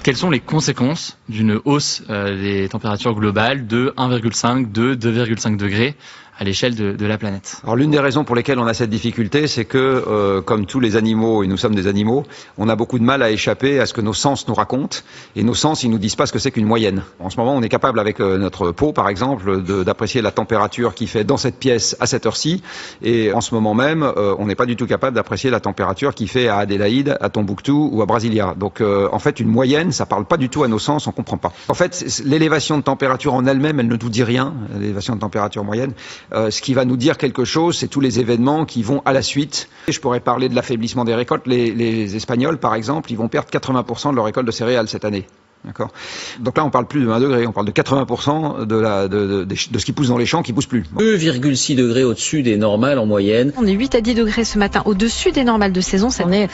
Quelles sont les conséquences d'une hausse des températures globales de 1,5, de 2,5 degrés à l'échelle de la planète? Alors l'une des raisons pour lesquelles on a cette difficulté, c'est que, comme tous les animaux, et nous sommes des animaux, on a beaucoup de mal à échapper à ce que nos sens nous racontent. Et nos sens, ils nous disent pas ce que c'est qu'une moyenne. En ce moment, on est capable avec notre peau, par exemple, d'apprécier la température qu'il fait dans cette pièce à cette heure-ci. Et en ce moment même, on n'est pas du tout capable d'apprécier la température qu'il fait à Adélaïde, à Tombouctou ou à Brasilia. Donc en fait, une moyenne, ça parle pas du tout à nos sens, on comprend pas. En fait, l'élévation de température en elle-même, elle ne nous dit rien, l'élévation de température moyenne. Ce qui va nous dire quelque chose, c'est tous les événements qui vont à la suite. Je pourrais parler de l'affaiblissement des récoltes. Les Espagnols, par exemple, ils vont perdre 80% de leur récolte de céréales cette année. D'accord. Donc là, on parle plus de 1 degré, on parle de 80% de ce qui pousse dans les champs qui pousse plus. 2,6 degrés au-dessus des normales en moyenne. On est 8 à 10 degrés ce matin au-dessus des normales de saison. On est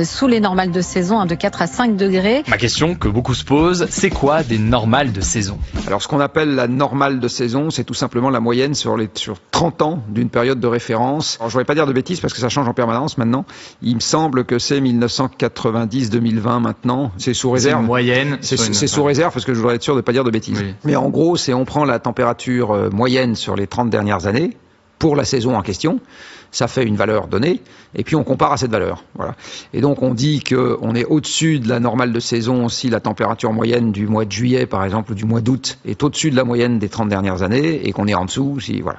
sous les normales de saison, de 4 à 5 degrés. Ma question que beaucoup se posent, c'est quoi des normales de saison? Alors ce qu'on appelle la normale de saison, c'est tout simplement la moyenne sur 30 ans d'une période de référence. Alors je ne voudrais pas dire de bêtises parce que ça change en permanence maintenant. Il me semble que c'est 1990-2020 maintenant. C'est sous réserve. C'est une moyenne. C'est sous réserve parce que je voudrais être sûr de ne pas dire de bêtises. Oui. Mais en gros, on prend la température moyenne sur les 30 dernières années pour la saison en question. Ça fait une valeur donnée et puis on compare à cette valeur. Voilà. Et donc on dit qu'on est au-dessus de la normale de saison si la température moyenne du mois de juillet par exemple ou du mois d'août est au-dessus de la moyenne des 30 dernières années et qu'on est en dessous si voilà.